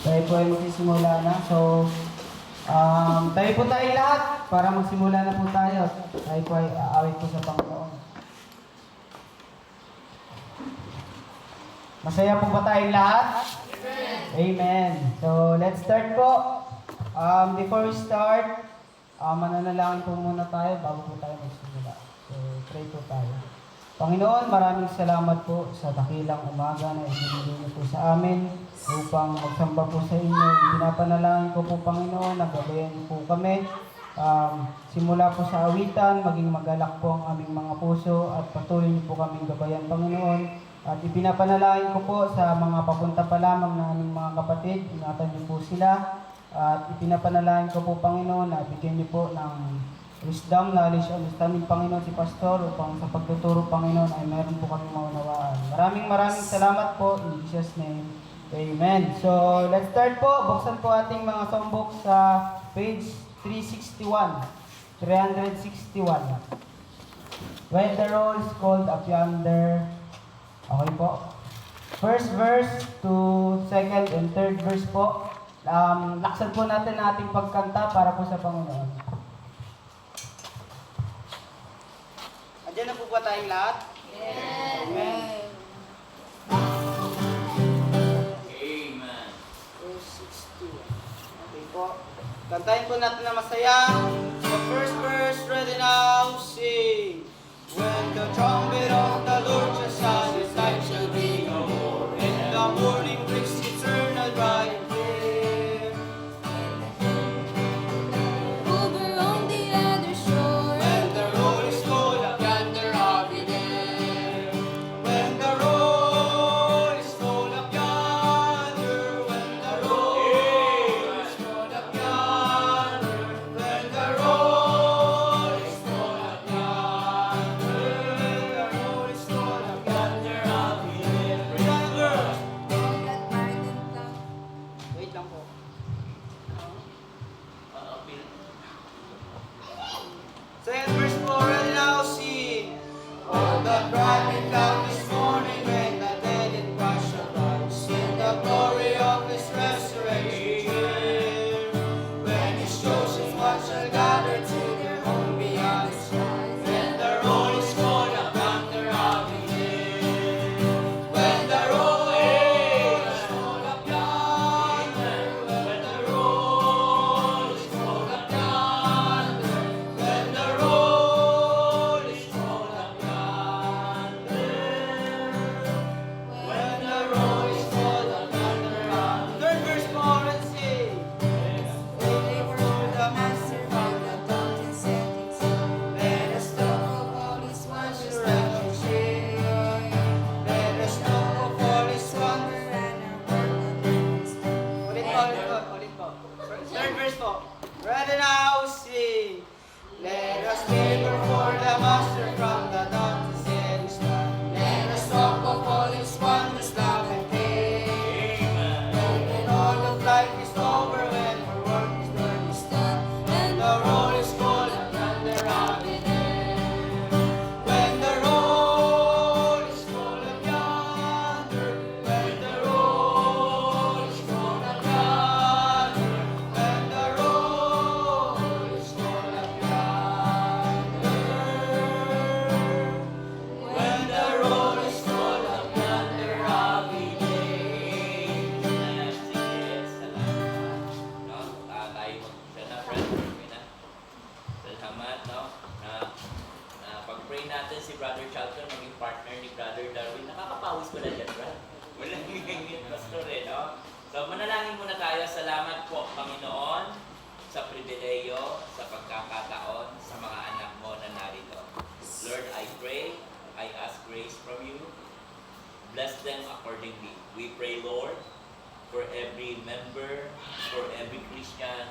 Tayo po ay magsisimula na. So, tayo po tayo lahat para magsimula na po tayo. Tayo po ay aawit po sa Panginoon. Masaya po ba tayong lahat? Amen. Amen. So, let's start po. Before we start, mananalangin po muna tayo bago po tayo magsimula. So, pray po tayo. Panginoon, maraming salamat po sa dakilang umaga na ibinigay niyo po sa amin upang magsamba po sa inyo. Pinapanalangin ko po, Panginoon, na gabayan niyo po kami. Simula po sa awitan, maging magalak po ang aming mga puso at patuloy niyo po kaming gabayan, Panginoon. At ipinapanalangin ko po sa mga papunta pa lamang na aming mga kapatid, ingatan niyo po sila. At ipinapanalangin ko po, Panginoon, na bigyan niyo po ng wisdom, knowledge, understanding, Panginoon, si Pastor upang sa pagtuturo, Panginoon, ay meron po kami maunawaan. Maraming salamat po. In Jesus' name, Amen. So, let's start po. Buksan po ating mga songbook sa page 361. 361. When the roll is called up yonder. Okay po. First verse to second and third verse po. Laksan po natin ating pagkanta para po sa Panginoon. Andiyan na po ba tayong lahat? Yes. Amen. Amen. Verse 62. Okay po. Kantahin po natin na masaya. The first verse, ready now, sing. When the trumpet of the Lord shall sound, His light shall be no more. And the morning brings eternal bright and clear. Over on the other shore, When the roll is called up yonder, I'll be there. When the roll is called up yonder, when the roll is called up yonder, when the roll is called up yonder, when the roll is called up yonder, I'll be there. Remember. all that bright and cloud. Wait lang po. Bill. Second verse 4, and now sing. All the bright and cloud this morning, when the dead in Christ shall rise, in the glory of His resurrection. When His chosen ones shall gather to their home beyond the skies. When the roll is called up yonder, I'll be there. When the roll is called up yonder, when the roll is called up yonder, when the roll is called up yonder, when the roll is called up yonder. Third verse, more and sing. They were the master from the dawn and setting sun. Let us talk of all His wonders that we share. Let us talk of all His wonders. And our work that is done. Ulit po. Third verse po. Ready now, sing. Let us labor for the Master from the dawn to setting sun. Let us talk of all His wonders, love and faith. When all of life is over, when our work is done, is done. When the roll is called up yonder, I'll be there. When the roll is called up yonder, when the roll is called up yonder, when the roll is called up yonder, when the roll is called up yonder, I'll be there. No? Tayo mag-isa na, friend. Okay na. Salamat, no? Pag-pray natin si Brother Charlton, maging partner ni Brother Darwin. Nakakapawis pala dyan, Brad. Walang hingingin, Pastor, no? So, manalangin muna tayo. Salamat po, Panginoon, sa pribileyo, sa pagkakataon, sa mga anak mo na narito. Lord, I pray, I ask grace from you. Bless them accordingly. We pray, Lord, for every member, for every Christian,